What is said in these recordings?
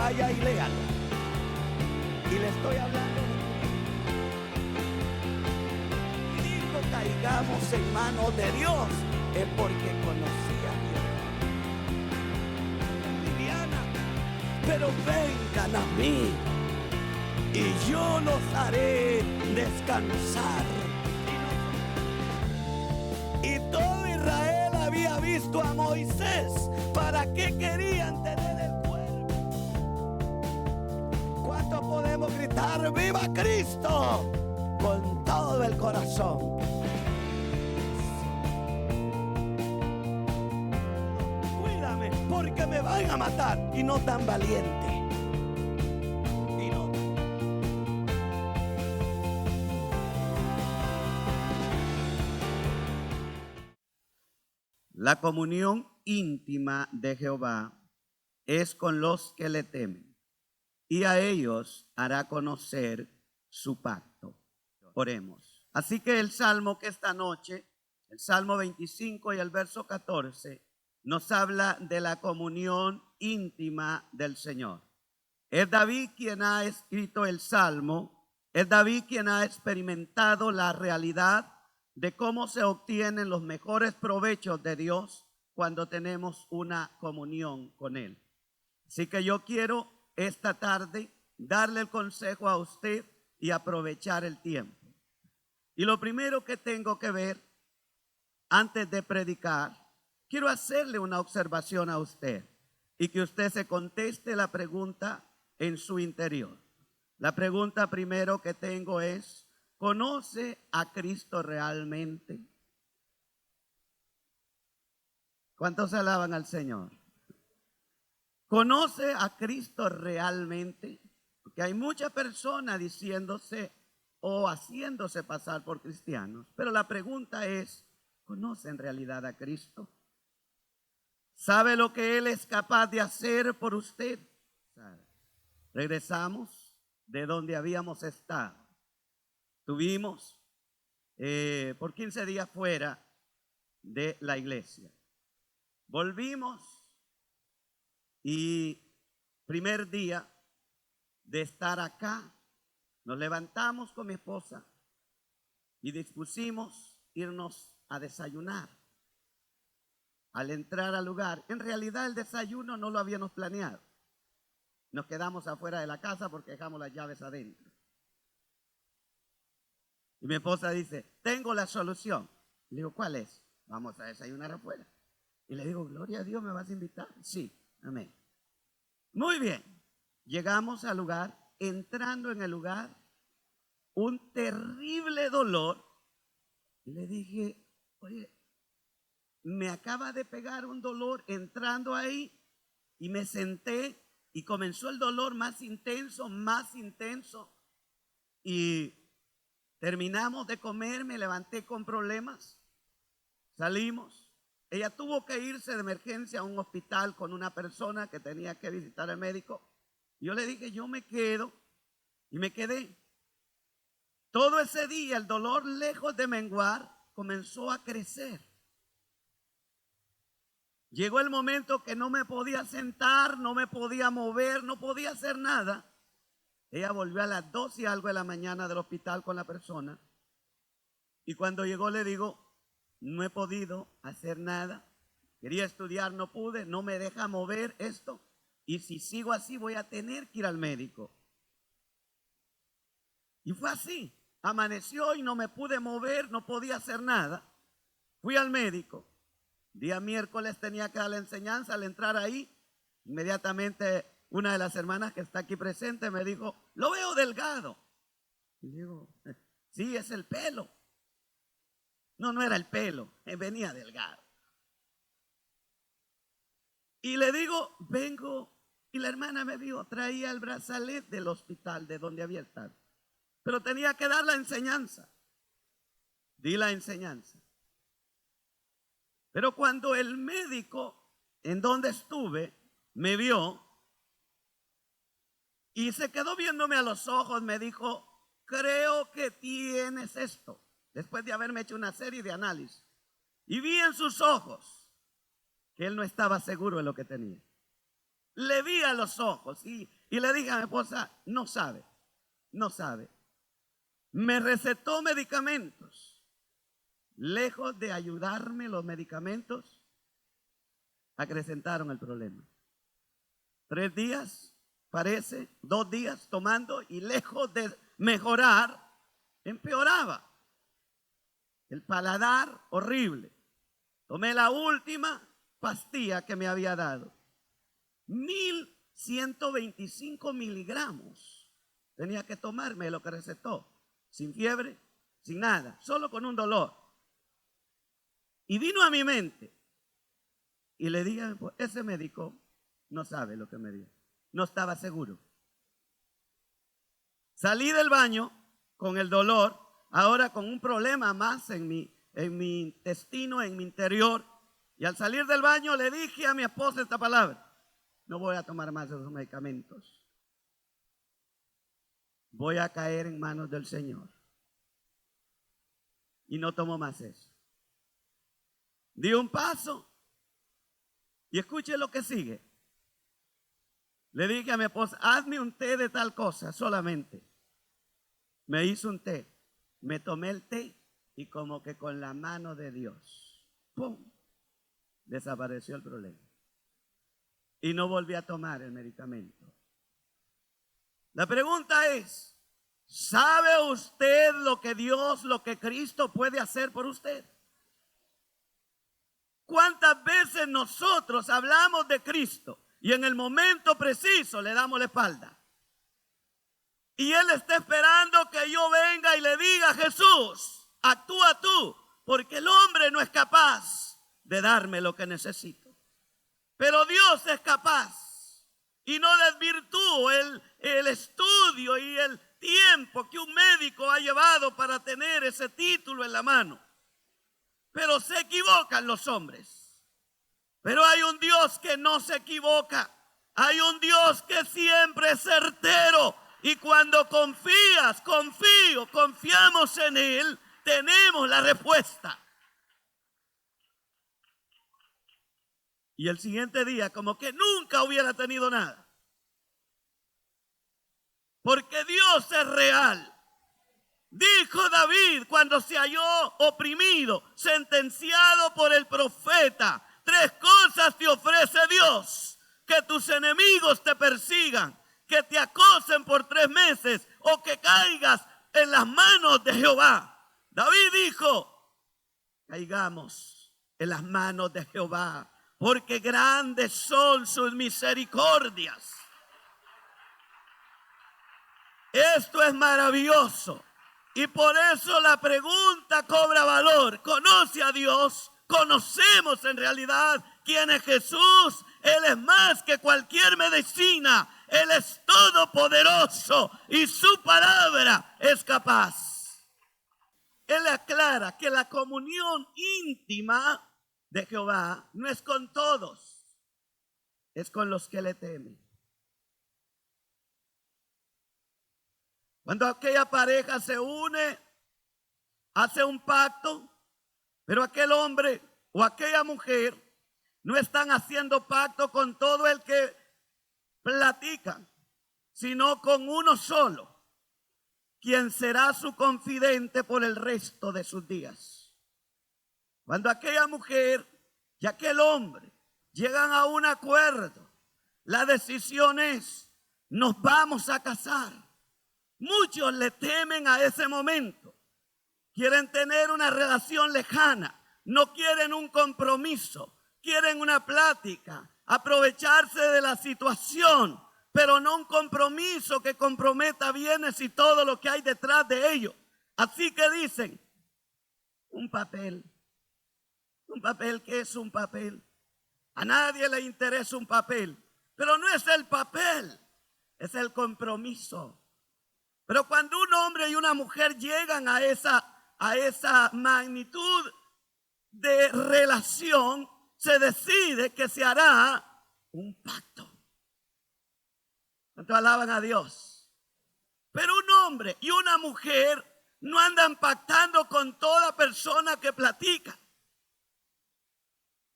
vaya y léalo. Y le estoy hablando de Dios. Y digo, caigamos en manos de Dios, es porque conocía a Dios. Viviana, pero vengan a mí y yo los haré descansar. Y todo Israel había visto a Moisés. ¿Para qué querían tener el cuerpo? ¿Cuánto podemos gritar viva Cristo con todo el corazón? Cuídame, porque me van a matar. Y no tan valiente. Y no. La comunión íntima de Jehová es con los que le temen, y a ellos hará conocer su pacto. Oremos. Así que el salmo que esta noche, el Salmo 25 y el verso 14, nos habla de la comunión íntima del Señor. Es David quien ha escrito el salmo, es David quien ha experimentado la realidad de cómo se obtienen los mejores provechos de Dios cuando tenemos una comunión con Él. Así que yo quiero esta tarde darle el consejo a usted y aprovechar el tiempo. Y lo primero que tengo que ver antes de predicar, quiero hacerle una observación a usted y que usted se conteste la pregunta en su interior. La pregunta primero que tengo es: ¿conoce a Cristo realmente? ¿Cuántos alaban al Señor? ¿Conoce a Cristo realmente? Porque hay muchas personas diciéndose o haciéndose pasar por cristianos. Pero la pregunta es: ¿conoce en realidad a Cristo? ¿Sabe lo que Él es capaz de hacer por usted? Regresamos de donde habíamos estado. Tuvimos por 15 días fuera de la iglesia. Volvimos y primer día de estar acá, nos levantamos con mi esposa y dispusimos irnos a desayunar. Al entrar al lugar, en realidad el desayuno no lo habíamos planeado. Nos quedamos afuera de la casa porque dejamos las llaves adentro. Y mi esposa dice: tengo la solución. Le digo: ¿cuál es? Vamos a desayunar afuera. Y le digo: gloria a Dios, ¿me vas a invitar? Sí, amén. Muy bien. Llegamos al lugar. Entrando en el lugar, un terrible dolor. Y le dije: oye, me acaba de pegar un dolor entrando ahí. Y me senté y comenzó el dolor más intenso, más intenso. Y terminamos de comer, me levanté con problemas. Salimos. Ella tuvo que irse de emergencia a un hospital con una persona que tenía que visitar al médico. Yo le dije: yo me quedo, y me quedé. Todo ese día el dolor, lejos de menguar, comenzó a crecer. Llegó el momento que no me podía sentar, no me podía mover, no podía hacer nada. Ella volvió a las 2 y algo de la mañana del hospital con la persona. Y cuando llegó le digo: no he podido hacer nada. Quería estudiar, no pude, no me deja mover esto. Y si sigo así voy a tener que ir al médico. Y fue así. Amaneció y no me pude mover, no podía hacer nada. Fui al médico. Día miércoles tenía que dar la enseñanza. Al entrar ahí, inmediatamente una de las hermanas que está aquí presente me dijo: lo veo delgado. Y digo: sí, es el pelo. No, no era el pelo, venía delgado. Y le digo: vengo. Y la hermana me dijo: traía el brazalete del hospital de donde había estado. Pero tenía que dar la enseñanza. Di la enseñanza. Pero cuando el médico en donde estuve me vio y se quedó viéndome a los ojos, me dijo: creo que tienes esto. Después de haberme hecho una serie de análisis. Y vi en sus ojos que él no estaba seguro de lo que tenía. Le vi a los ojos y Y le dije a mi esposa, no sabe. Me recetó medicamentos. Lejos de ayudarme los medicamentos, acrecentaron el problema. 3 días, parece, 2 días tomando y lejos de mejorar, empeoraba. El paladar horrible. Tomé la última pastilla que me había dado. 1125 miligramos tenía que tomarme lo que recetó. Sin fiebre, sin nada, solo con un dolor. Y vino a mi mente. Y le dije, ese médico no sabe lo que me dio. No estaba seguro. Salí del baño con el dolor, ahora con un problema más en mi intestino, en mi interior. Y al salir del baño le dije a mi esposa esta palabra: no voy a tomar más de esos medicamentos. Voy a caer en manos del Señor. Y no tomo más eso. Di un paso y escuche lo que sigue. Le dije a mi esposa, hazme un té de tal cosa solamente. Me hizo un té. Me tomé el té y como que con la mano de Dios, ¡pum!, desapareció el problema. Y no volví a tomar el medicamento. La pregunta es, ¿sabe usted lo que Dios, lo que Cristo puede hacer por usted? ¿Cuántas veces nosotros hablamos de Cristo y en el momento preciso le damos la espalda? Y Él está esperando que yo venga y le diga: Jesús, actúa tú, porque el hombre no es capaz de darme lo que necesito. Pero Dios es capaz. Y no desvirtúo el estudio y el tiempo que un médico ha llevado para tener ese título en la mano. Pero se equivocan los hombres. Pero hay un Dios que no se equivoca. Hay un Dios que siempre es certero. Y cuando confiamos en Él, tenemos la respuesta. Y el siguiente día, como que nunca hubiera tenido nada. Porque Dios es real. Dijo David cuando se halló oprimido, sentenciado por el profeta: 3 cosas te ofrece Dios: que tus enemigos te persigan, que te acosen por 3 meses o que caigas en las manos de Jehová. David dijo: caigamos en las manos de Jehová, porque grandes son sus misericordias. Esto es maravilloso. Y por eso la pregunta cobra valor. ¿Conoce a Dios? ¿Conocemos en realidad quién es Jesús? Él es más que cualquier medicina. Él es todopoderoso y su palabra es capaz. Él aclara que la comunión íntima de Jehová no es con todos, es con los que le temen. Cuando aquella pareja se une, hace un pacto, pero aquel hombre o aquella mujer no están haciendo pacto con todo el que platican, sino con uno solo, quien será su confidente por el resto de sus días. Cuando aquella mujer y aquel hombre llegan a un acuerdo, la decisión es: nos vamos a casar. Muchos le temen a ese momento. Quieren tener una relación lejana, no quieren un compromiso, quieren una plática, aprovecharse de la situación, pero no un compromiso que comprometa bienes y todo lo que hay detrás de ello. Así que dicen: un papel. ¿Un papel? ¿Qué es un papel? A nadie le interesa un papel, pero no es el papel, es el compromiso. Pero cuando un hombre y una mujer llegan a esa magnitud de relación, se decide que se hará un pacto. ¿Cuánto alaban a Dios? Pero un hombre y una mujer no andan pactando con toda persona que platica.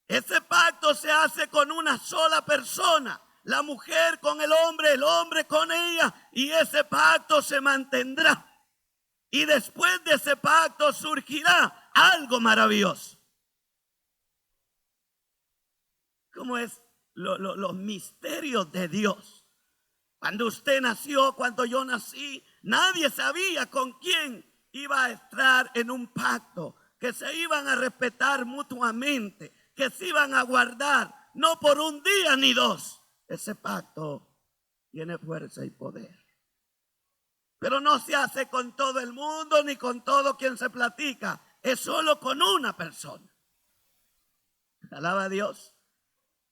Ese pacto se hace con una sola persona, la mujer con el hombre con ella, y ese pacto se mantendrá. Y después de ese pacto surgirá algo maravilloso. ¿Cómo es los misterios de Dios? Cuando usted nació, cuando yo nací, nadie sabía con quién iba a estar en un pacto, que se iban a respetar mutuamente, que se iban a guardar, no por un día ni dos. Ese pacto tiene fuerza y poder. Pero no se hace con todo el mundo ni con todo quien se platica. Es solo con una persona. Alaba a Dios.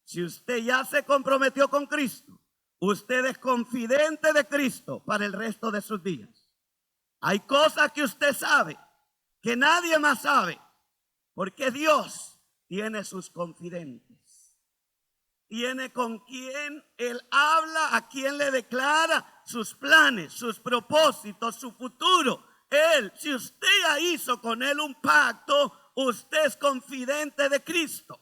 Si usted ya se comprometió con Cristo, usted es confidente de Cristo para el resto de sus días. Hay cosas que usted sabe que nadie más sabe, porque Dios tiene sus confidentes. Tiene con quien Él habla, a quien le declara sus planes, sus propósitos, su futuro. Él, si usted ya hizo con Él un pacto, usted es confidente de Cristo.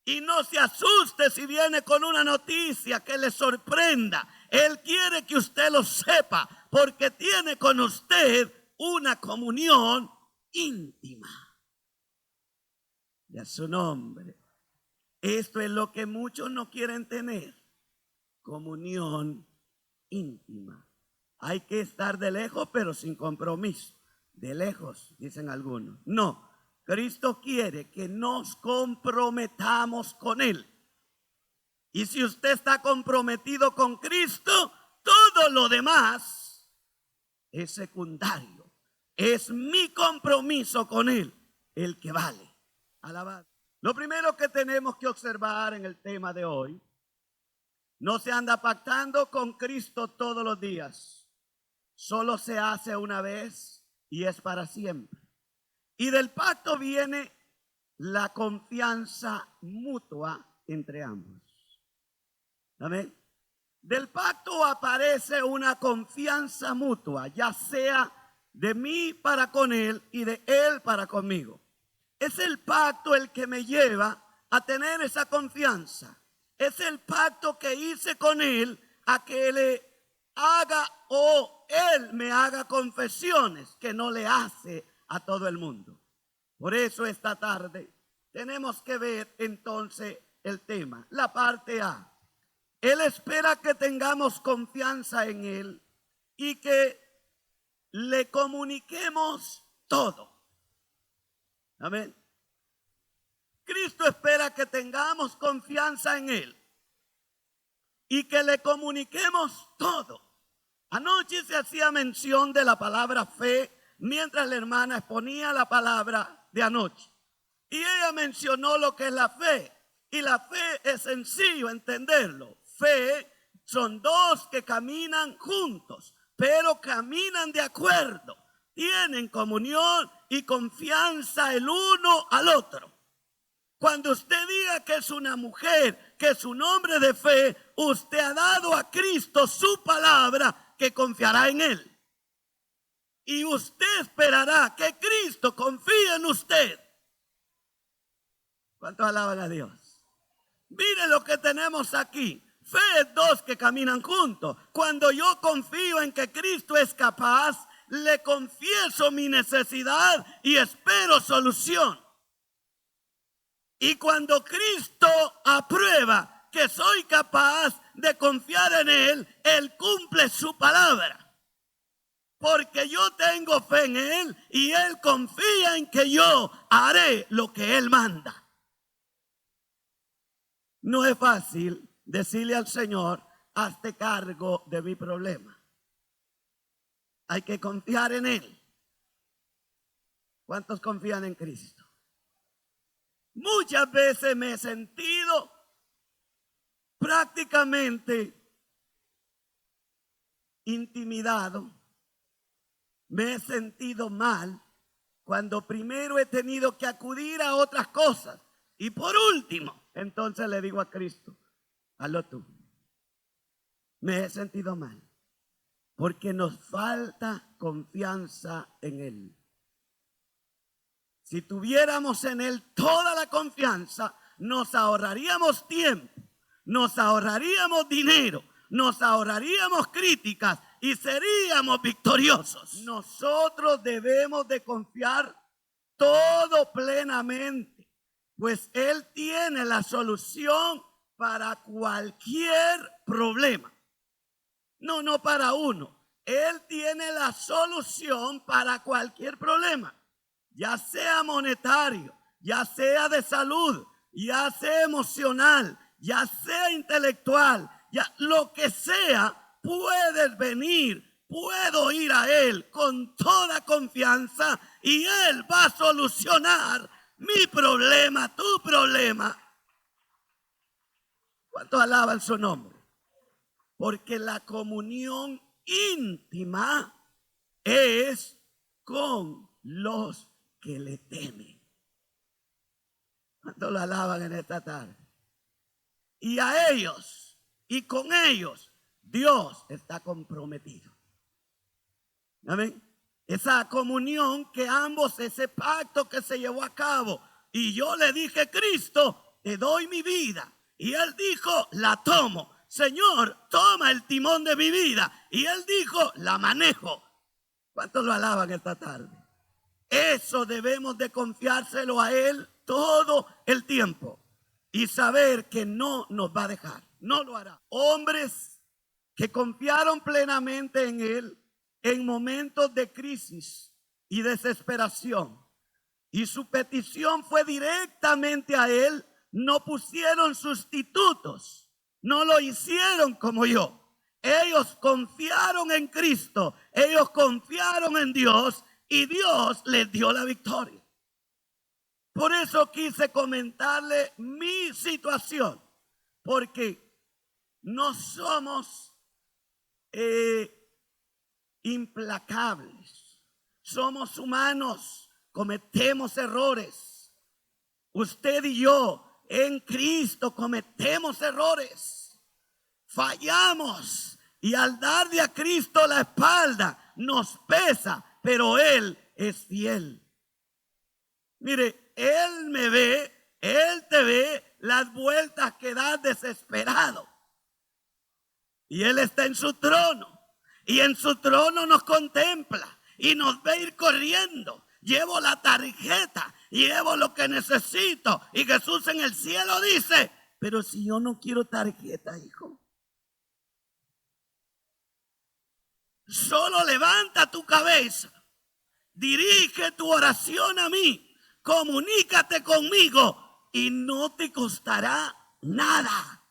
Y no se asuste si viene con una noticia que le sorprenda. Él quiere que usted lo sepa, porque tiene con usted una comunión íntima. Y a su nombre. Esto es lo que muchos no quieren tener. Comunión íntima. Hay que estar de lejos, pero sin compromiso. De lejos, dicen algunos. No, Cristo quiere que nos comprometamos con Él. Y si usted está comprometido con Cristo, todo lo demás es secundario. Es mi compromiso con Él el que vale. Alabado. Lo primero que tenemos que observar en el tema de hoy, no se anda pactando con Cristo todos los días. Solo se hace una vez y es para siempre. Y del pacto viene la confianza mutua entre ambos. Amén. Del pacto aparece una confianza mutua, ya sea de mí para con Él y de Él para conmigo. Es el pacto el que me lleva a tener esa confianza. Es el pacto que hice con Él a que le haga o Él me haga confesiones que no le hace a todo el mundo. Por eso esta tarde tenemos que ver entonces el tema, la parte A. Él espera que tengamos confianza en Él y que le comuniquemos todo. Amén. Cristo espera que tengamos confianza en Él y que le comuniquemos todo. Anoche se hacía mención de la palabra fe mientras la hermana exponía la palabra de anoche. Y ella mencionó lo que es la fe. Y la fe es sencillo entenderlo. Fe son dos que caminan juntos, pero caminan de acuerdo. Tienen comunión y confianza el uno al otro. Cuando usted diga que es una mujer, que es un hombre de fe, usted ha dado a Cristo su palabra que confiará en Él. Y usted esperará que Cristo confíe en usted. ¿Cuántos alaban a Dios? Mire lo que tenemos aquí. Fe es dos que caminan juntos. Cuando yo confío en que Cristo es capaz, le confieso mi necesidad y espero solución. Y cuando Cristo aprueba que soy capaz de confiar en Él, Él cumple su palabra. Porque yo tengo fe en Él y Él confía en que yo haré lo que Él manda. No es fácil decirle al Señor, hazte cargo de mi problema. Hay que confiar en Él. ¿Cuántos confían en Cristo? Muchas veces me he sentido prácticamente intimidado. Me he sentido mal cuando primero he tenido que acudir a otras cosas. Y por último, entonces le digo a Cristo, hazlo tú. Me he sentido mal porque nos falta confianza en Él. Si tuviéramos en Él toda la confianza, nos ahorraríamos tiempo, nos ahorraríamos dinero, nos ahorraríamos críticas y seríamos victoriosos. Nosotros debemos de confiar todo plenamente, pues Él tiene la solución para cualquier problema. No para uno. Él tiene la solución para cualquier problema, ya sea monetario, ya sea de salud, ya sea emocional, ya sea intelectual, ya lo que sea, puedes venir, puedo ir a Él con toda confianza y Él va a solucionar mi problema, tu problema. ¿Cuántos alaban su nombre? Porque la comunión íntima es con los que le temen. ¿Cuántos lo alaban en esta tarde? Y a ellos y con ellos Dios está comprometido. Amén. Esa comunión que ambos, ese pacto que se llevó a cabo. Y yo le dije, Cristo, te doy mi vida. Y Él dijo, la tomo. Señor, toma el timón de mi vida. Y Él dijo, la manejo. ¿Cuántos lo alaban esta tarde? Eso debemos de confiárselo a Él todo el tiempo. Y saber que no nos va a dejar. No lo hará. Hombres que confiaron plenamente en Él en momentos de crisis y desesperación. Y su petición fue directamente a Él. No pusieron sustitutos. No lo hicieron como yo. Ellos confiaron en Cristo. Ellos confiaron en Dios y Dios les dio la victoria. Por eso quise comentarle mi situación. Porque no somos implacables. Somos humanos. Cometemos errores. Usted y yo en Cristo cometemos errores, fallamos y al darle a Cristo la espalda nos pesa, pero Él es fiel. Mire, Él me ve, Él te ve las vueltas que das desesperado y Él está en su trono y en su trono nos contempla y nos ve ir corriendo. Llevo la tarjeta, llevo lo que necesito. Y Jesús en el cielo dice, pero si yo no quiero tarjeta, hijo. Solo levanta tu cabeza, dirige tu oración a mí, comunícate conmigo y no te costará nada.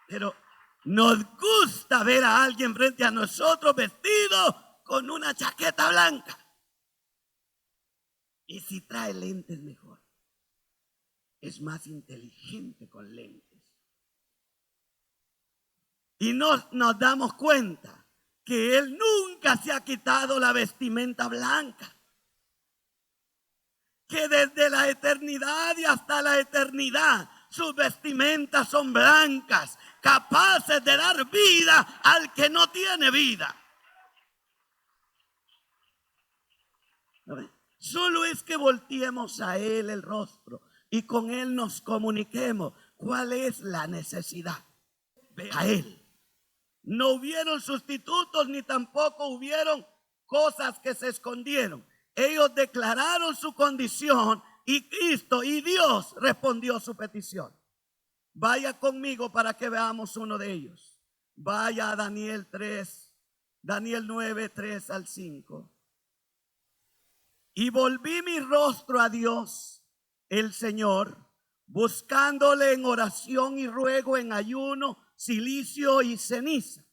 Pero nos gusta ver a alguien frente a nosotros vestido con una chaqueta blanca. Y si trae lentes mejor. Es más inteligente con lentes. Y nos damos cuenta que Él nunca se ha quitado la vestimenta blanca. Que desde la eternidad y hasta la eternidad sus vestimentas son blancas, capaces de dar vida al que no tiene vida. Solo es que volteemos a Él el rostro y con Él nos comuniquemos cuál es la necesidad. Ve a Él. No hubieron sustitutos ni tampoco hubieron cosas que se escondieron. Ellos declararon su condición y Cristo y Dios respondió su petición. Vaya conmigo para que veamos uno de ellos. Vaya a Daniel 9, 3 al 5. Y volví mi rostro a Dios, el Señor, buscándole en oración y ruego, en ayuno, cilicio y ceniza.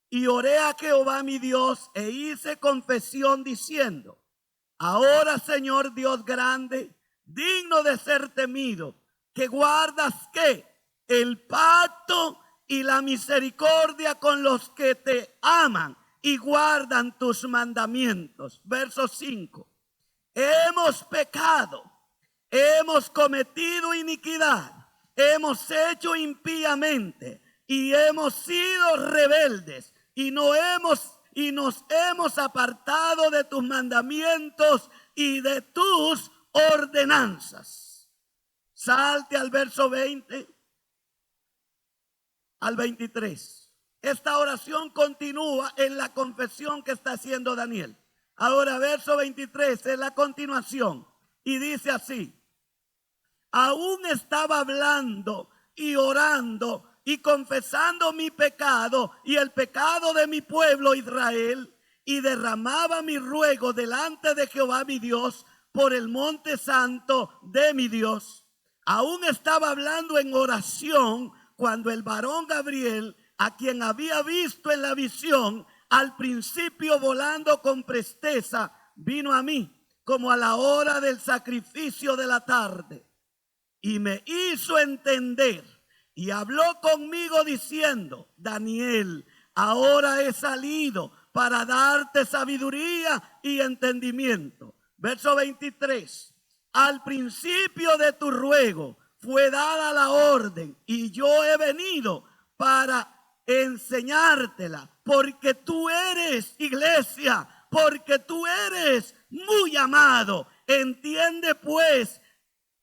Y oré a Jehová mi Dios e hice confesión diciendo, ahora, Señor Dios grande, digno de ser temido, que guardas ¿qué? El pacto y la misericordia con los que te aman y guardan tus mandamientos. Verso 5. Hemos pecado, hemos cometido iniquidad, hemos hecho impíamente y hemos sido rebeldes y nos hemos apartado de tus mandamientos y de tus ordenanzas. Salte al verso 20 al 23. Esta oración continúa en la confesión que está haciendo Daniel. Ahora verso 23 es la continuación y dice así: aún estaba hablando y orando y confesando mi pecado y el pecado de mi pueblo Israel, y derramaba mi ruego delante de Jehová mi Dios por el monte santo de mi Dios. Aún estaba hablando en oración cuando el varón Gabriel, a quien había visto en la visión al principio volando con presteza, vino a mí como a la hora del sacrificio de la tarde, y me hizo entender y habló conmigo diciendo: Daniel, ahora he salido para darte sabiduría y entendimiento. Verso 23. Al principio de tu ruego fue dada la orden, y yo he venido para enseñártela, porque tú eres, iglesia, porque tú eres muy amado. Entiende pues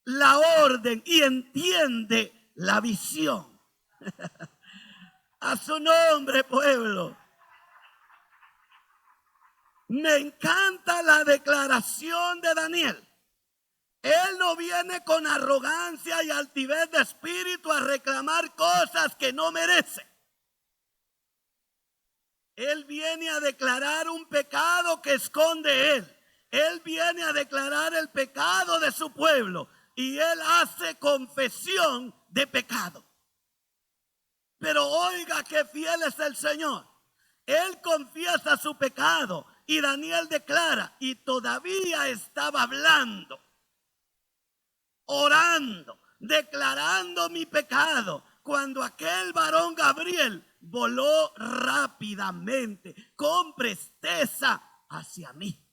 la orden y entiende la visión. A su nombre, pueblo. Me encanta la declaración de Daniel. Él no viene con arrogancia y altivez de espíritu a reclamar cosas que no merece. Él viene a declarar un pecado que esconde él. Él viene a declarar el pecado de su pueblo. Y él hace confesión de pecado. Pero oiga qué fiel es el Señor. Él confiesa su pecado y Daniel declara, y todavía estaba hablando, orando, declarando mi pecado, cuando aquel varón Gabriel voló rápidamente, con presteza hacia mí.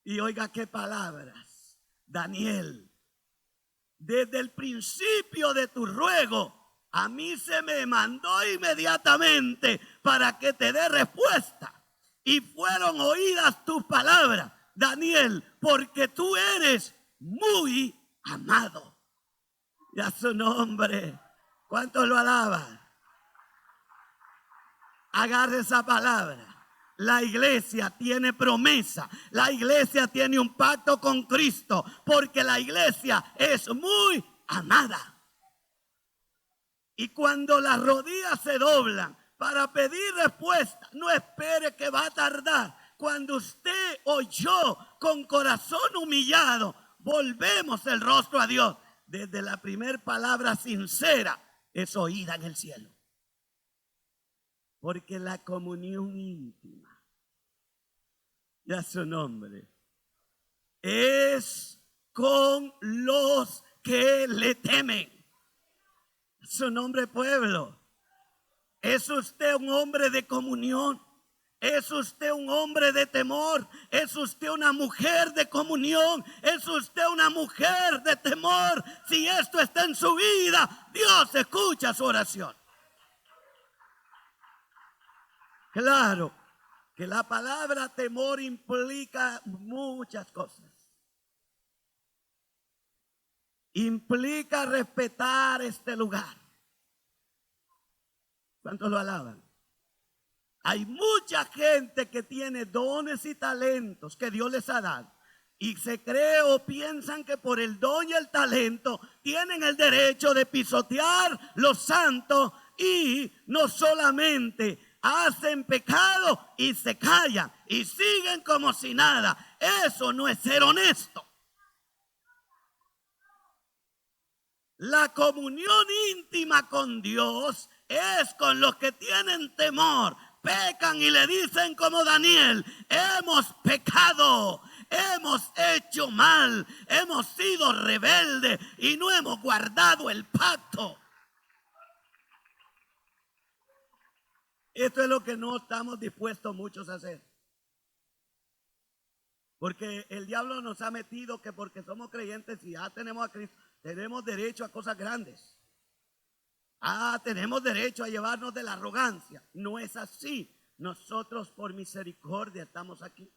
Y oiga qué palabras. Daniel, desde el principio de tu ruego, a mí se me mandó inmediatamente para que te dé respuesta. Y fueron oídas tus palabras, Daniel, porque tú eres muy amado. Y a su nombre, ¿cuántos lo alaban? Agarre esa palabra. La iglesia tiene promesa. La iglesia tiene un pacto con Cristo, porque la iglesia es muy amada. Y cuando las rodillas se doblan para pedir respuesta, no espere que va a tardar. Cuando usted o yo, con corazón humillado, volvemos el rostro a Dios, desde la primera palabra sincera es oída en el cielo. Porque la comunión íntima, ya su nombre, es con los que le temen. Su nombre, pueblo. ¿Es usted un hombre de comunión? ¿Es usted un hombre de temor? ¿Es usted una mujer de comunión? ¿Es usted una mujer de temor? Si esto está en su vida, Dios escucha su oración. Claro que la palabra temor implica muchas cosas. Implica respetar este lugar. ¿Cuántos lo alaban? Hay mucha gente que tiene dones y talentos que Dios les ha dado, y se cree o piensan que por el don y el talento tienen el derecho de pisotear los santos, y no solamente hacen pecado y se callan y siguen como si nada. Eso no es ser honesto. La comunión íntima con Dios es con los que tienen temor, pecan y le dicen como Daniel: hemos pecado, hemos hecho mal, hemos sido rebeldes y no hemos guardado el pacto. Esto es lo que no estamos dispuestos muchos a hacer. Porque el diablo nos ha metido que porque somos creyentes y ya tenemos a Cristo, tenemos derecho a cosas grandes. Tenemos derecho a llevarnos de la arrogancia. No es así. Nosotros por misericordia estamos aquí.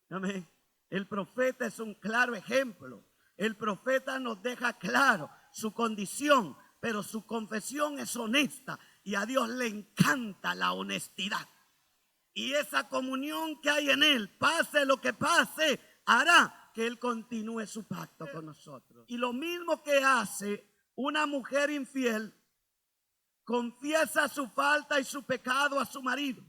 Amén. El profeta es un claro ejemplo. El profeta nos deja claro su condición, pero su confesión es honesta y a Dios le encanta la honestidad. Y esa comunión que hay en él, pase lo que pase, hará que él continúe su pacto con nosotros. Y lo mismo que hace una mujer infiel, confiesa su falta y su pecado a su marido,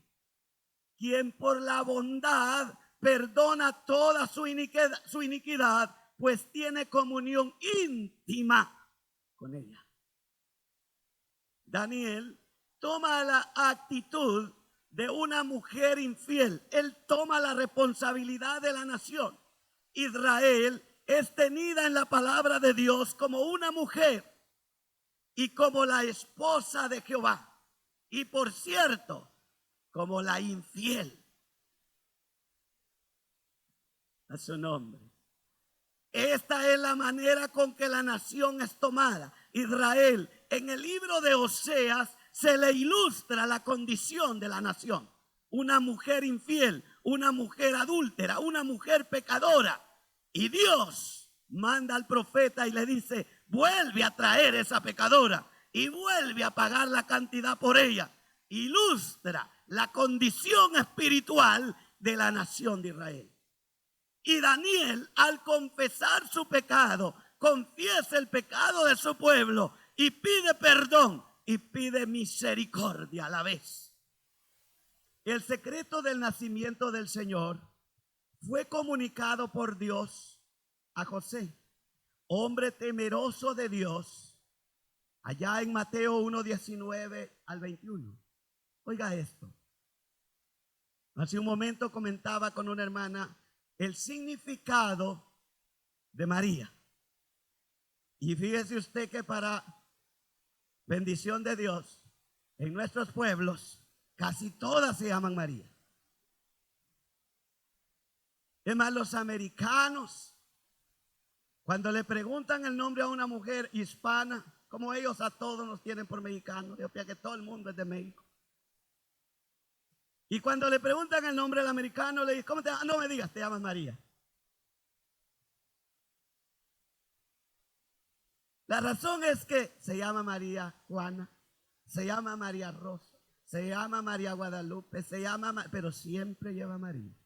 quien por la bondad perdona toda su iniquidad, pues tiene comunión íntima con ella. Daniel toma la actitud de una mujer infiel. Él toma la responsabilidad de la nación. Israel es tenida en la palabra de Dios como una mujer y como la esposa de Jehová. Y por cierto, como la infiel. A su nombre. Esta es la manera con que la nación es tomada. Israel, en el libro de Oseas se le ilustra la condición de la nación. Una mujer infiel, una mujer adúltera, una mujer pecadora. Y Dios manda al profeta y le dice, vuelve a traer esa pecadora y vuelve a pagar la cantidad por ella. Ilustra la condición espiritual de la nación de Israel. Y Daniel, al confesar su pecado, confiesa el pecado de su pueblo y pide perdón y pide misericordia a la vez. El secreto del nacimiento del Señor fue comunicado por Dios a José, hombre temeroso de Dios, allá en Mateo 1:19 al 21. Oiga esto. Hace un momento comentaba con una hermana el significado de María. Y fíjese usted que para bendición de Dios, en nuestros pueblos, casi todas se llaman María. Es más, los americanos, cuando le preguntan el nombre a una mujer hispana, como ellos a todos nos tienen por mexicanos, yo pienso que todo el mundo es de México. Y cuando le preguntan el nombre al americano, le dicen, ¿cómo te llamas? No me digas, te llamas María. La razón es que se llama María Juana, se llama María Rosa, se llama María Guadalupe, pero siempre lleva María.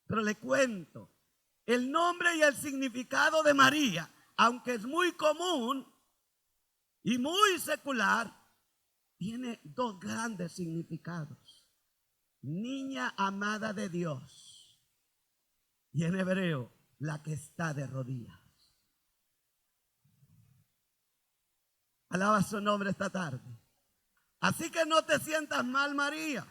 Pero le cuento, el nombre y el significado de María, aunque es muy común y muy secular, tiene dos grandes significados. Niña amada de Dios. Y en hebreo, la que está de rodillas. Alaba su nombre esta tarde. Así que no te sientas mal, María.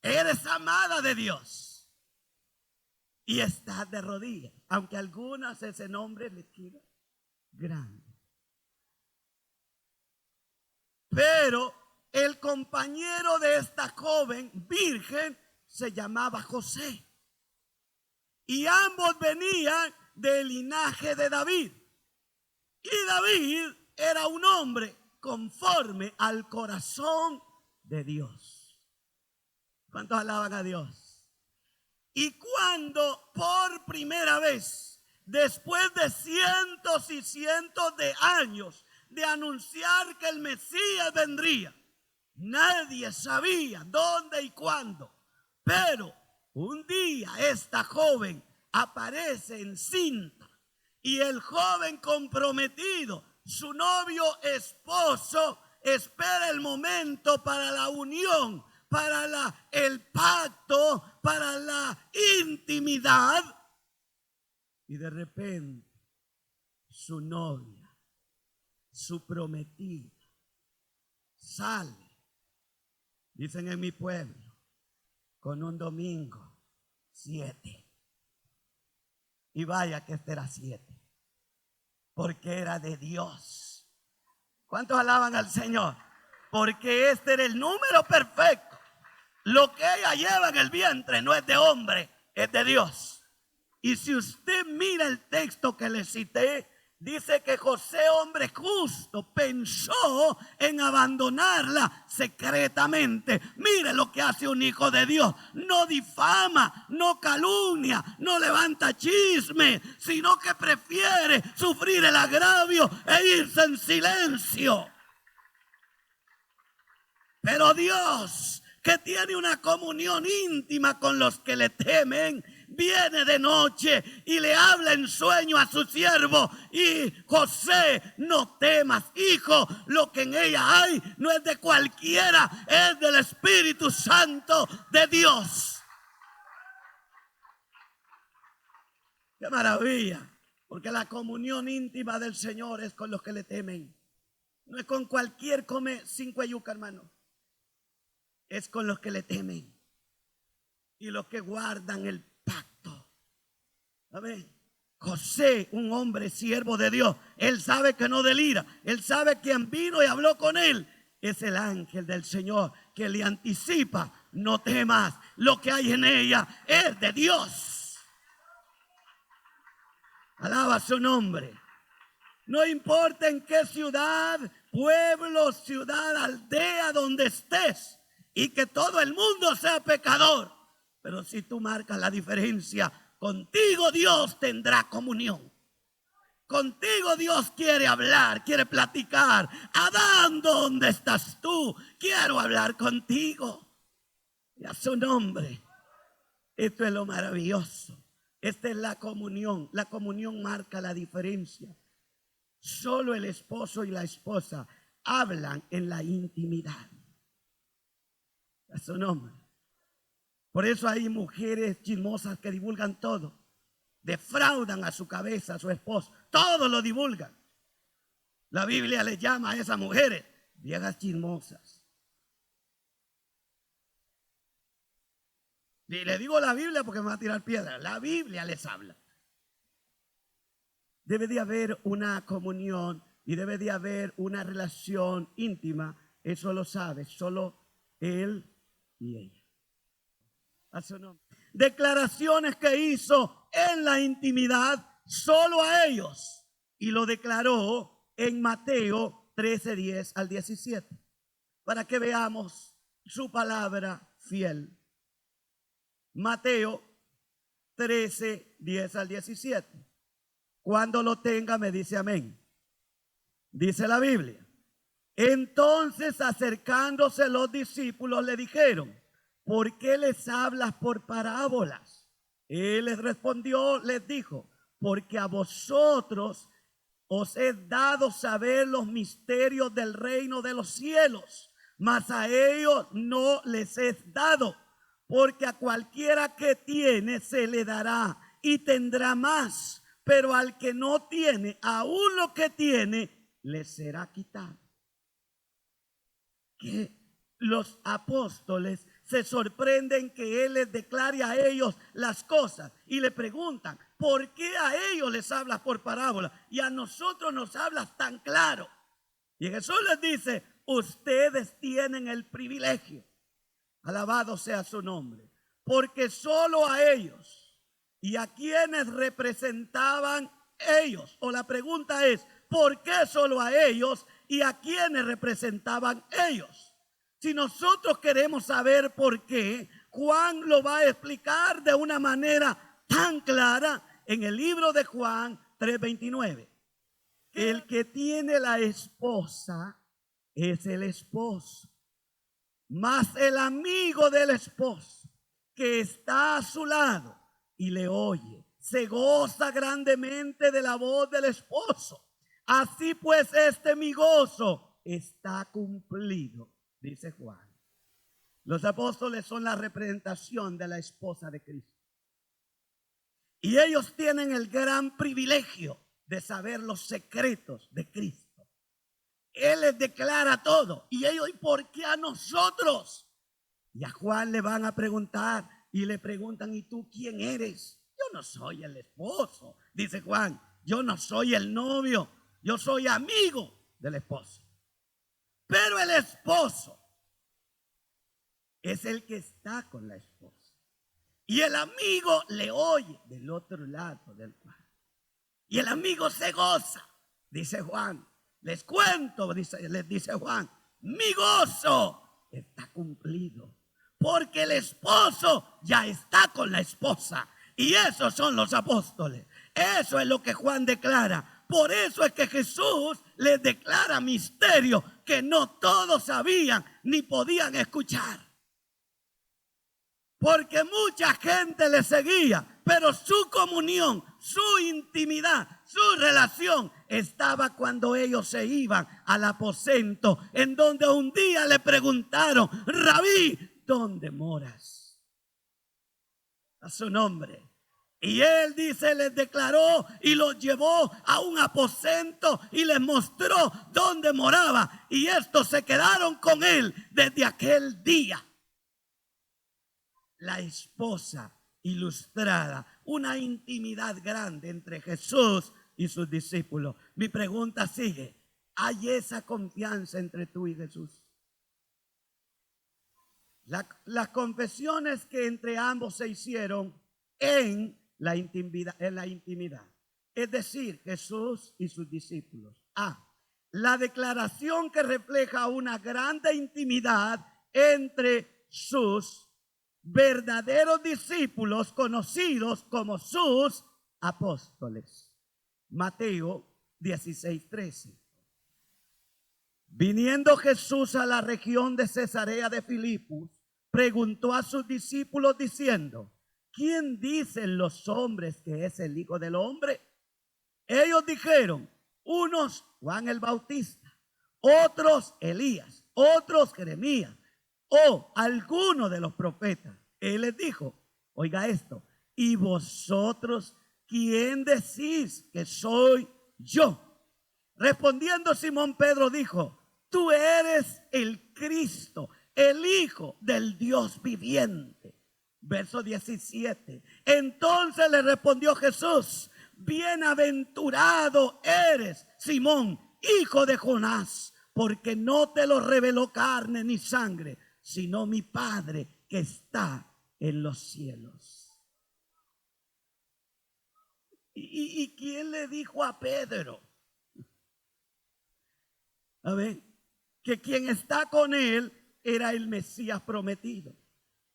Eres amada de Dios. Y estás de rodillas. Aunque a algunas ese nombre le queda grande. Pero el compañero de esta joven virgen se llamaba José. Y ambos venían del linaje de David. Y David era un hombre conforme al corazón de Dios. ¿Cuántos alaban a Dios? Y cuando por primera vez, después de cientos y cientos de años de anunciar que el Mesías vendría, nadie sabía dónde y cuándo. Pero un día esta joven aparece encinta y el joven comprometido, su novio esposo, espera el momento para la unión, para el pacto, para la intimidad. Y de repente su novia, su prometida, sale, dicen en mi pueblo, con un domingo 7. Y vaya que este era 7, porque era de Dios. ¿Cuántos alaban al Señor? Porque este era el número perfecto. Lo que ella lleva en el vientre no es de hombre, es de Dios. Y si usted mira el texto que le cité, Dice que José, hombre justo, pensó en abandonarla secretamente. Mire lo que hace un hijo de Dios. No difama, no calumnia, no levanta chisme, sino que prefiere sufrir el agravio e irse en silencio. Pero Dios, que tiene una comunión íntima con los que le temen, viene de noche y le habla en sueño a su siervo. Y José, no temas, hijo, lo que en ella hay no es de cualquiera, es del Espíritu Santo de Dios. ¡Qué maravilla! Porque la comunión íntima del Señor es con los que le temen. No es con cualquier come 5 yuca, hermano. Es con los que le temen y los que guardan el pacto. ¿Sabe? José, un hombre siervo de Dios, él sabe que no delira. Él sabe quien vino y habló con él es el ángel del Señor que le anticipa: no temas, lo que hay en ella es de Dios. Alaba su nombre. No importa en qué ciudad, pueblo, ciudad, aldea donde estés, y que todo el mundo sea pecador, pero si tú marcas la diferencia, contigo Dios tendrá comunión. Contigo Dios quiere hablar, quiere platicar. Adán, ¿dónde estás tú? Quiero hablar contigo. Y a su nombre. Esto es lo maravilloso. Esta es la comunión. La comunión marca la diferencia. Solo el esposo y la esposa hablan en la intimidad. A su nombre. Por eso hay mujeres chismosas que divulgan todo. Defraudan a su cabeza, a su esposo. Todo lo divulgan. La Biblia les llama a esas mujeres viejas chismosas. Y le digo la Biblia porque me va a tirar piedra. La Biblia les habla. Debe de haber una comunión y debe de haber una relación íntima. Eso lo sabe solo él y ella. A su nombre. Declaraciones que hizo en la intimidad solo a ellos. Y lo declaró en Mateo 13:10 al 17. Para que veamos su palabra fiel. Mateo 13:10 al 17. Cuando lo tenga me dice amén. Dice la Biblia. Entonces, acercándose los discípulos, le dijeron: ¿por qué les hablas por parábolas? Él les respondió, les dijo: porque a vosotros os he dado saber los misterios del reino de los cielos, mas a ellos no les es dado, porque a cualquiera que tiene se le dará y tendrá más, pero al que no tiene, aún lo que tiene le será quitado. Que los apóstoles se sorprenden que él les declare a ellos las cosas y le preguntan: ¿por qué a ellos les hablas por parábola y a nosotros nos hablas tan claro? Y Jesús les dice: ustedes tienen el privilegio, alabado sea su nombre, porque solo a ellos y a quienes representaban ellos, o la pregunta es: ¿por qué solo a ellos y a quienes representaban ellos? Si nosotros queremos saber por qué, Juan lo va a explicar de una manera tan clara en el libro de Juan 3:29. El que tiene la esposa es el esposo, mas el amigo del esposo que está a su lado y le oye, se goza grandemente de la voz del esposo. Así pues, mi gozo está cumplido, dice Juan. Los apóstoles son la representación de la esposa de Cristo. Y ellos tienen el gran privilegio de saber los secretos de Cristo. Él les declara todo. Y ellos: ¿y por qué a nosotros? Y a Juan le van a preguntar y le preguntan: ¿y tú quién eres? Yo no soy el esposo, dice Juan. Yo no soy el novio. Yo soy amigo del esposo. Pero el esposo es el que está con la esposa. Y el amigo le oye del otro lado del cuarto. Y el amigo se goza Dice Juan, les cuento, les dice Juan, mi gozo está cumplido, porque el esposo ya está con la esposa. Y esos son los apóstoles. Eso es lo que Juan declara. Por eso es que Jesús les declara misterio que no todos sabían ni podían escuchar. Porque mucha gente le seguía, pero su comunión, su intimidad, su relación estaba cuando ellos se iban al aposento, en donde un día le preguntaron, Rabí, ¿dónde moras? A su nombre. Y él dice, les declaró y los llevó a un aposento y les mostró dónde moraba. Y estos se quedaron con él desde aquel día. La esposa ilustrada, una intimidad grande entre Jesús y sus discípulos. Mi pregunta sigue, ¿hay esa confianza entre tú y Jesús? Las confesiones que entre ambos se hicieron en la intimidad. Es decir, Jesús y sus discípulos. La declaración que refleja una grande intimidad entre sus verdaderos discípulos conocidos como sus apóstoles. Mateo 16:13. Viniendo Jesús a la región de Cesarea de Filipos, preguntó a sus discípulos diciendo, ¿quién dicen los hombres que es el Hijo del Hombre? Ellos dijeron, unos Juan el Bautista, otros Elías, otros Jeremías o alguno de los profetas. Él les dijo, oiga esto, ¿y vosotros quién decís que soy yo? Respondiendo Simón Pedro dijo, tú eres el Cristo, el Hijo del Dios viviente. Verso 17. Entonces le respondió Jesús, bienaventurado eres, Simón, hijo de Jonás, porque no te lo reveló carne ni sangre, sino mi Padre que está en los cielos. ¿Y quién le dijo a Pedro? A ver, que quien está con él era el Mesías prometido.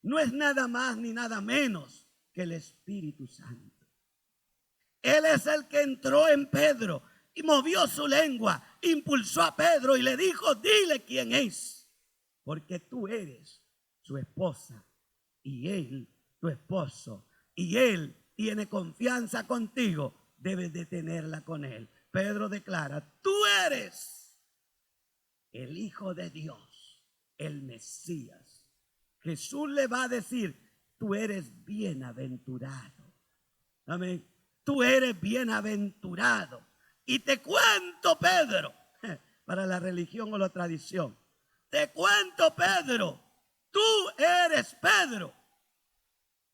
No es nada más ni nada menos que el Espíritu Santo. Él es el que entró en Pedro y movió su lengua, impulsó a Pedro y le dijo, dile quién es, porque tú eres su esposa y él tu esposo, y él tiene confianza contigo, debes de tenerla con él. Pedro declara, tú eres el Hijo de Dios, el Mesías. Jesús le va a decir, tú eres bienaventurado. Amén. Tú eres bienaventurado. Y te cuento, Pedro, para la religión o la tradición, te cuento, Pedro, tú eres Pedro.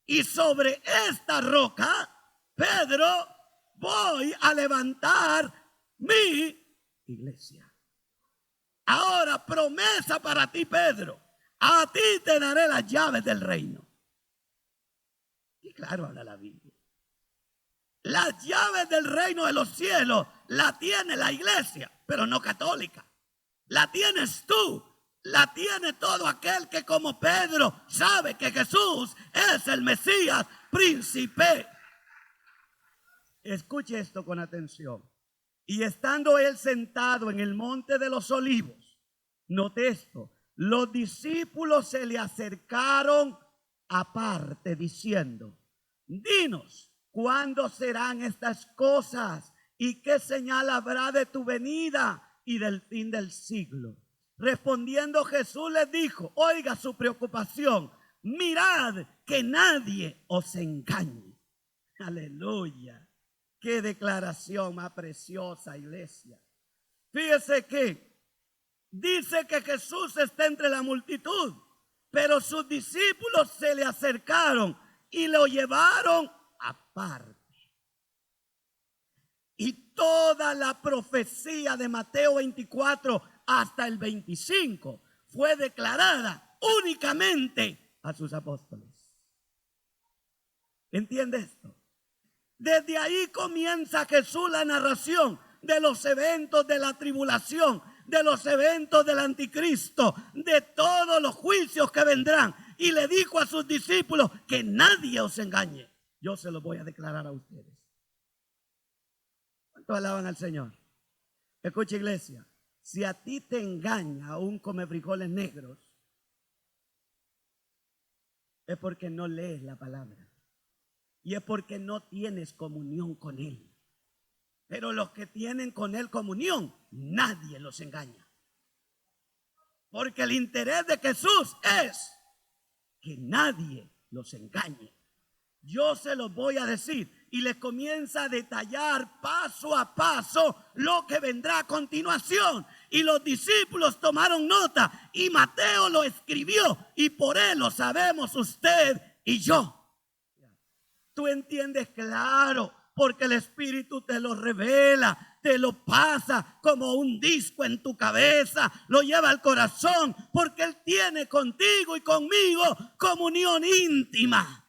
Y sobre esta roca, Pedro, voy a levantar mi iglesia. Ahora, promesa para ti, Pedro. A ti te daré las llaves del reino. Y claro, habla la Biblia. Las llaves del reino de los cielos la tiene la iglesia, pero no católica. La tienes tú. La tiene todo aquel que como Pedro sabe que Jesús es el Mesías, príncipe. Escuche esto con atención. Y estando él sentado en el monte de los olivos, note esto, los discípulos se le acercaron aparte diciendo, dinos, ¿cuándo serán estas cosas? ¿Y qué señal habrá de tu venida y del fin del siglo? Respondiendo Jesús les dijo, oiga su preocupación, mirad que nadie os engañe. Aleluya. Qué declaración más preciosa, iglesia. Fíjese que dice que Jesús está entre la multitud, pero sus discípulos se le acercaron y lo llevaron aparte. Y toda la profecía de Mateo 24 hasta el 25 fue declarada únicamente a sus apóstoles. ¿Entiende esto? Desde ahí comienza Jesús la narración de los eventos de la tribulación, de los eventos del anticristo, de todos los juicios que vendrán. Y le dijo a sus discípulos que nadie os engañe. Yo se los voy a declarar a ustedes. ¿Cuántos alaban al Señor? Escucha, iglesia, si a ti te engaña un come frijoles negros, es porque no lees la palabra y es porque no tienes comunión con Él. Pero los que tienen con Él comunión, nadie los engaña. Porque el interés de Jesús es que nadie los engañe. Yo se los voy a decir y les comienza a detallar paso a paso lo que vendrá a continuación. Y los discípulos tomaron nota y Mateo lo escribió y por él lo sabemos usted y yo. Tú entiendes, claro, porque el Espíritu te lo revela, te lo pasa como un disco en tu cabeza, lo lleva al corazón, porque Él tiene contigo y conmigo comunión íntima.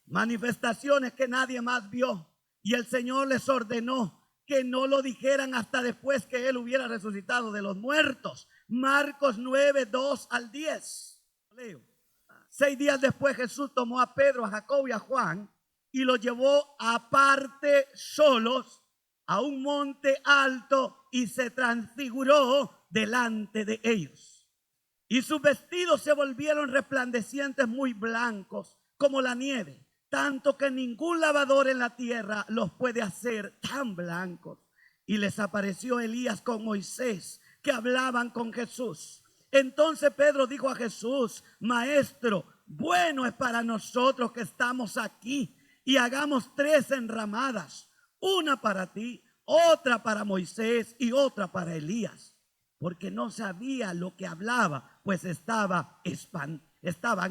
Manifestaciones que nadie más vio. Y el Señor les ordenó que no lo dijeran hasta después que Él hubiera resucitado de los muertos. Marcos 9, 2 al 10. Leo. 6 días después Jesús tomó a Pedro, a Jacobo y a Juan y los llevó aparte solos a un monte alto y se transfiguró delante de ellos. Y sus vestidos se volvieron resplandecientes, muy blancos como la nieve, tanto que ningún lavador en la tierra los puede hacer tan blancos. Y les apareció Elías con Moisés, que hablaban con Jesús. Entonces Pedro dijo a Jesús: Maestro, bueno es para nosotros que estamos aquí y hagamos 3 enramadas, una para ti, otra para Moisés y otra para Elías. Porque no sabía lo que hablaba, pues estaban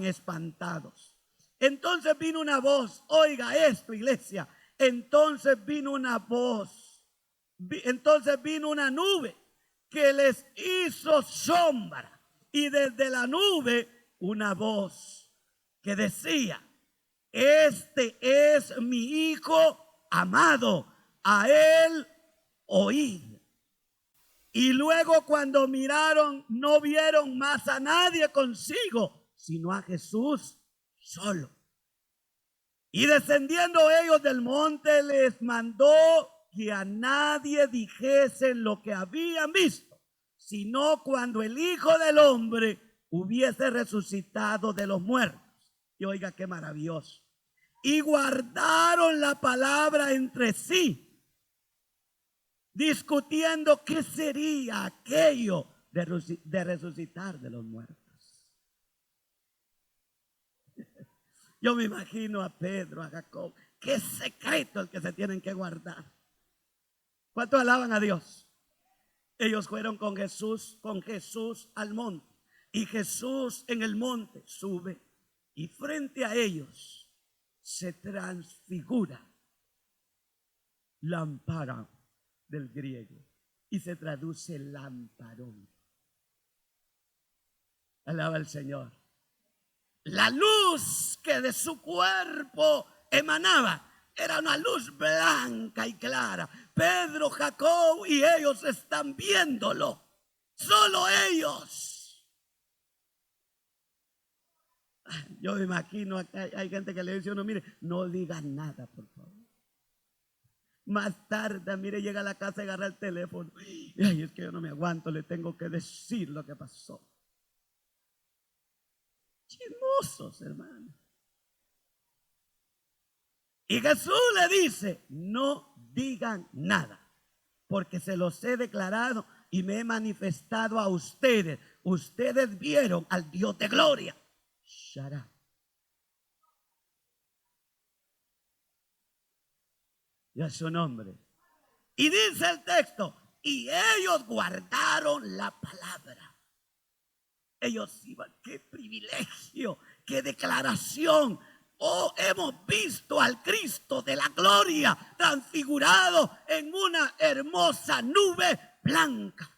espantados. Entonces vino una voz, oiga esto, iglesia. Entonces vino una voz, entonces vino una nube que les hizo sombra, y desde la nube una voz que decía: este es mi Hijo amado, a Él oíd. Y luego cuando miraron, no vieron más a nadie consigo, sino a Jesús solo. Y descendiendo ellos del monte, les mandó que a nadie dijesen lo que habían visto, sino cuando el Hijo del Hombre hubiese resucitado de los muertos. Y oiga qué maravilloso. Y guardaron la palabra entre sí, discutiendo qué sería aquello de resucitar de los muertos. Yo me imagino a Pedro, a Jacob, qué secreto el que se tienen que guardar. ¿Cuántos alaban a Dios? Ellos fueron con Jesús al monte. Y Jesús en el monte sube y frente a ellos se transfigura. Lámpara del griego y se traduce lamparón. Alaba al Señor. La luz que de su cuerpo emanaba era una luz blanca y clara. Pedro, Jacob y ellos están viéndolo. Solo ellos. Yo me imagino, hay gente que le dice a uno: mire, no diga nada, por favor. Más tarde, mire, llega a la casa y agarra el teléfono. Ay, es que yo no me aguanto, le tengo que decir lo que pasó. Chismosos, hermano. Y Jesús le dice: no digan nada, porque se los he declarado y me he manifestado a ustedes. Ustedes vieron al Dios de gloria. Shut up. Y a su nombre. Y dice el texto: y ellos guardaron la palabra. Ellos iban, qué privilegio, qué declaración. Oh, hemos visto al Cristo de la gloria transfigurado en una hermosa nube blanca.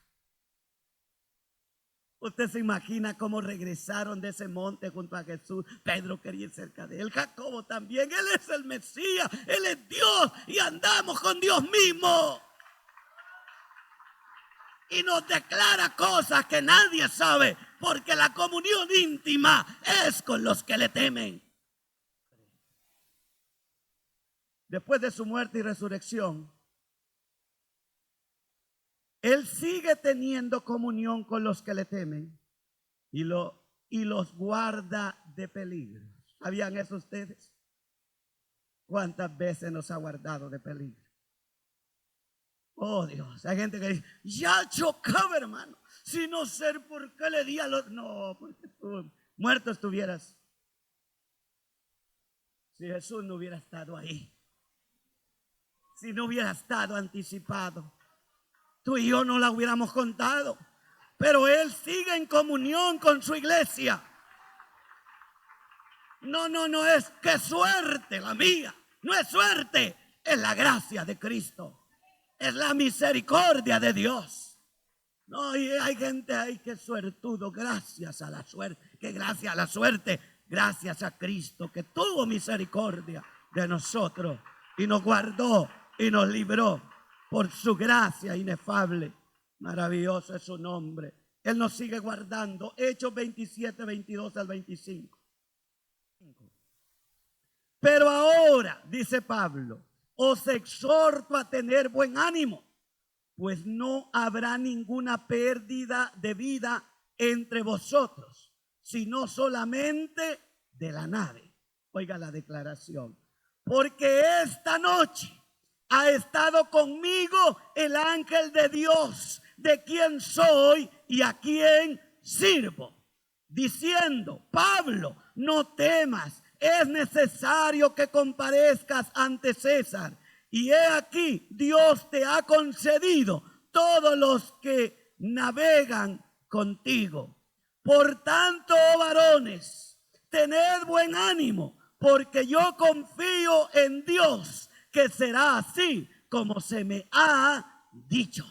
Usted se imagina cómo regresaron de ese monte junto a Jesús. Pedro quería ir cerca de él, Jacobo también. Él es el Mesías, Él es Dios y andamos con Dios mismo. y nos declara cosas que nadie sabe, porque la comunión íntima es con los que le temen. Después de su muerte y resurrección, Él sigue teniendo comunión con los que le temen y los guarda de peligro. ¿Sabían eso ustedes? ¿Cuántas veces nos ha guardado de peligro? Oh Dios, hay gente que dice, ya chocaba, hermano, si no sé por qué le di a los... No, porque tú muerto estuvieras. Si Jesús no hubiera estado ahí, si no hubiera estado anticipado, tú y yo no la hubiéramos contado. Pero Él sigue en comunión con su iglesia. No es que suerte la mía. No es suerte, es la gracia de Cristo. Es la misericordia de Dios. No, y hay gente ahí que es suertudo, gracias a la suerte. Que gracias a la suerte, gracias a Cristo que tuvo misericordia de nosotros y nos guardó y nos libró por su gracia inefable. Maravilloso es su nombre. Él nos sigue guardando. Hechos 27, 22 al 25. Pero ahora, dice Pablo, os exhorto a tener buen ánimo, pues no habrá ninguna pérdida de vida entre vosotros, sino solamente de la nave. Oiga la declaración. Porque esta noche ha estado conmigo el ángel de Dios, de quien soy y a quien sirvo, diciendo, Pablo, no temas, es necesario que comparezcas ante César. Y he aquí, Dios te ha concedido todos los que navegan contigo. Por tanto, oh varones, tened buen ánimo, porque yo confío en Dios, que será así como se me ha dicho.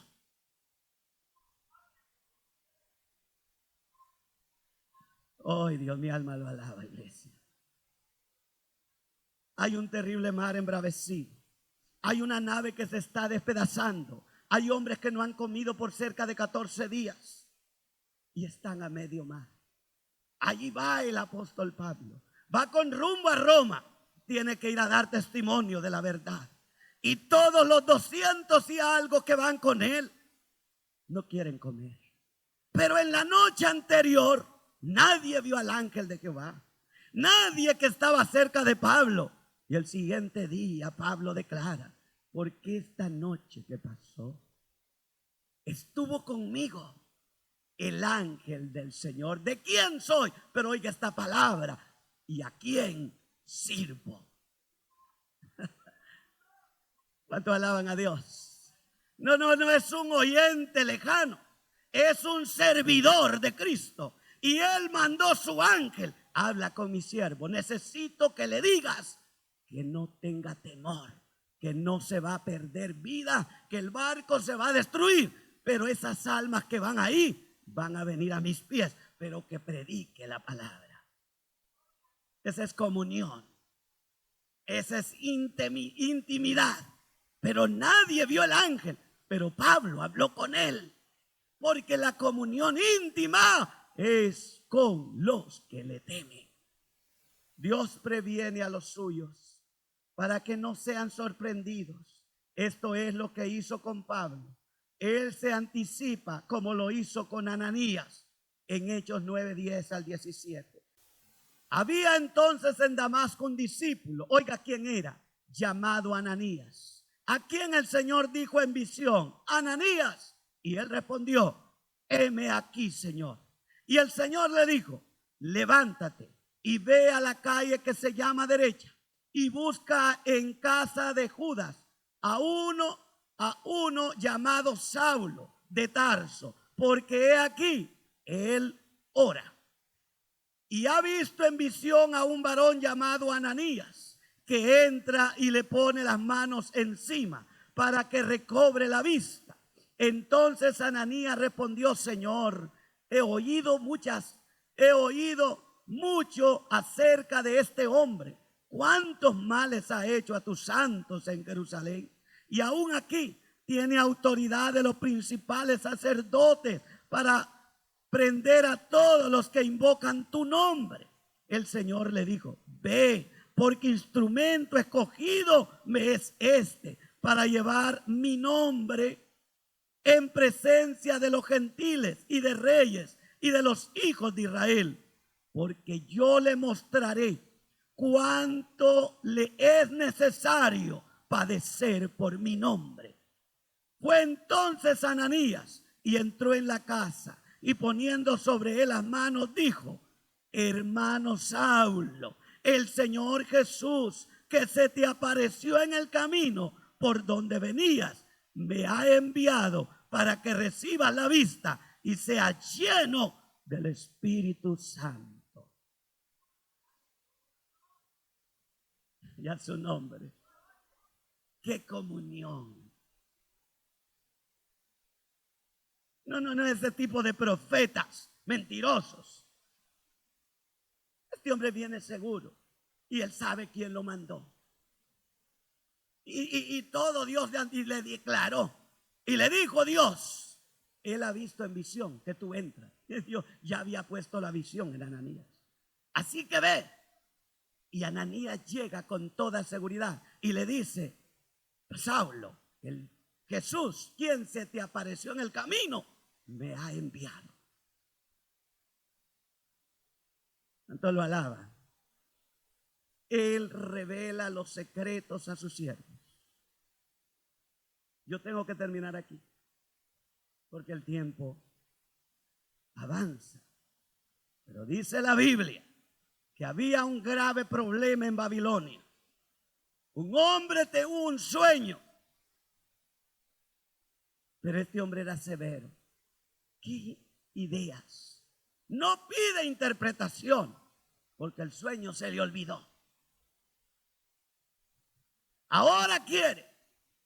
Ay, Dios, mi alma lo alaba, iglesia. Hay un terrible mar embravecido. Hay una nave que se está despedazando. Hay hombres que no han comido por cerca de 14 días y están a medio mar. Allí va el apóstol Pablo. Va con rumbo a Roma. Tiene que ir a dar testimonio de la verdad. Y todos los 200 y algo que van con él no quieren comer. Pero en la noche anterior nadie vio al ángel de Jehová. Nadie que estaba cerca de Pablo. Y el siguiente día Pablo declara, porque esta noche que pasó, estuvo conmigo el ángel del Señor. ¿De quién soy? Pero oiga esta palabra, ¿y a quién sirvo? ¿Cuánto alaban a Dios? No es un oyente lejano, es un servidor de Cristo. Y Él mandó su ángel, habla con mi siervo, necesito que le digas que no tenga temor, que no se va a perder vida, que el barco se va a destruir, pero esas almas que van ahí van a venir a mis pies, pero que predique la palabra. Esa es comunión, esa es intimidad, pero nadie vio al ángel, pero Pablo habló con él, porque la comunión íntima es con los que le temen. Dios previene a los suyos para que no sean sorprendidos. Esto es lo que hizo con Pablo. Él se anticipa como lo hizo con Ananías en Hechos 9, 10 al 17. Había entonces en Damasco un discípulo, oiga quién era, llamado Ananías, a quien el Señor dijo en visión, Ananías, y él respondió, heme aquí, Señor. Y el Señor le dijo, levántate y ve a la calle que se llama Derecha y busca en casa de Judas a uno llamado Saulo de Tarso, porque he aquí, él ora. Y ha visto en visión a un varón llamado Ananías, que entra y le pone las manos encima para que recobre la vista. Entonces Ananías respondió, Señor, he oído mucho acerca de este hombre. ¿Cuántos males ha hecho a tus santos en Jerusalén? Y aún aquí tiene autoridad de los principales sacerdotes para prender a todos los que invocan tu nombre. El Señor le dijo: ve, porque instrumento escogido me es este para llevar mi nombre en presencia de los gentiles y de reyes y de los hijos de Israel, porque yo le mostraré cuánto le es necesario padecer por mi nombre. Fue entonces Ananías y entró en la casa, y poniendo sobre él las manos dijo: hermano Saulo, el Señor Jesús, que se te apareció en el camino por donde venías, me ha enviado para que recibas la vista y seas lleno del Espíritu Santo. Y a su nombre. ¡Qué comunión! No es ese tipo de profetas mentirosos. Este hombre viene seguro y él sabe quién lo mandó. Y todo Dios le declaró. Y le dijo Dios: él ha visto en visión que tú entras. Dios ya había puesto la visión en Ananías. Así que ve. Y Ananías llega con toda seguridad y le dice: Saulo, el Jesús, quien se te apareció en el camino, me ha enviado. ¿Cuánto lo alaba? Él revela los secretos a sus siervos. Yo tengo que terminar aquí, porque el tiempo avanza. Pero dice la Biblia que había un grave problema en Babilonia. Un hombre tuvo un sueño, pero este hombre era severo. ¿Qué ideas? No pide interpretación, porque el sueño se le olvidó. Ahora quiere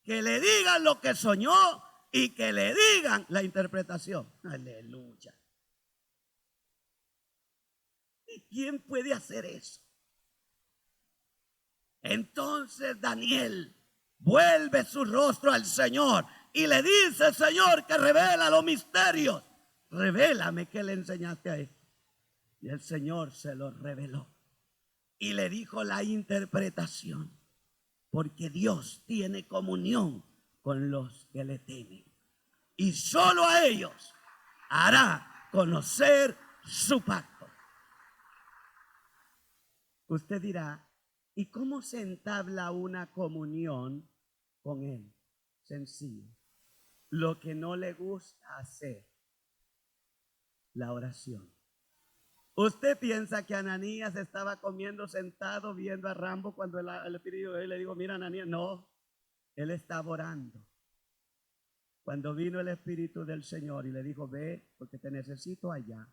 que le digan lo que soñó y que le digan la interpretación. Aleluya. ¿Y quién puede hacer eso? Entonces Daniel vuelve su rostro al Señor y le dice: Señor, que revela los misterios. Revélame qué le enseñaste a él. Y el Señor se lo reveló y le dijo la interpretación, porque Dios tiene comunión con los que le temen y solo a ellos hará conocer su pacto. Usted dirá: ¿y cómo se entabla una comunión con él? Sencillo. Lo que no le gusta hacer, la oración. ¿Usted piensa que Ananías estaba comiendo sentado viendo a Rambo cuando el Espíritu de Dios le dijo: mira, Ananías? No, él estaba orando. Cuando vino el Espíritu del Señor y le dijo: ve, porque te necesito allá.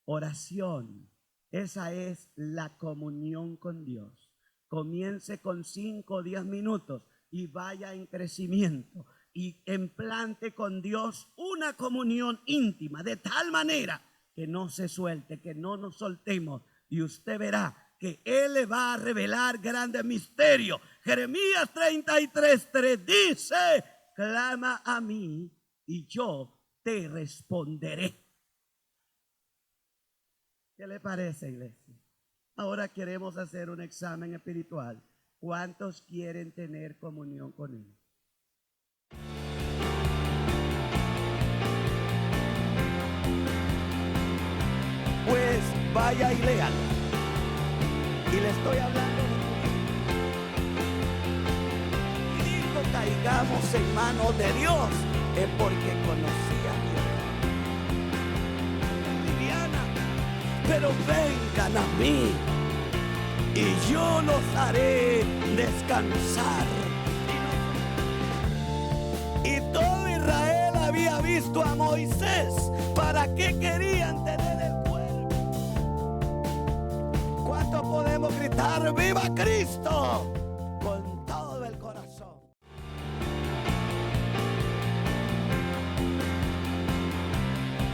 Oración, esa es la comunión con Dios. Comience con 5 o 10 minutos y vaya en crecimiento y implante con Dios una comunión íntima, de tal manera que no se suelte, que no nos soltemos, y usted verá que Él le va a revelar grandes misterios. Jeremías 33:3 dice: clama a mí y yo te responderé. ¿Qué le parece, iglesia? Ahora queremos hacer un examen espiritual. ¿Cuántos quieren tener comunión con Él? Pues vaya y léalo. Y le estoy hablando de y dijo: caigamos en manos de Dios, es porque conocía a Dios. Viviana, pero vengan a mí y yo los haré descansar. Y todo Israel había visto a Moisés. ¿Para qué querían tener el pueblo? ¿Cuánto podemos gritar: ¡viva Cristo! Con todo el corazón.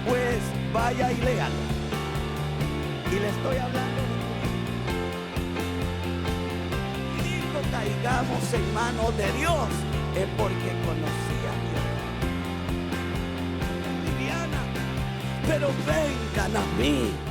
Pues vaya y léalo. Y le estoy hablando de y dijo: caigamos en manos de Dios, es porque conocía a Dios. Liviana, pero vengan a mí.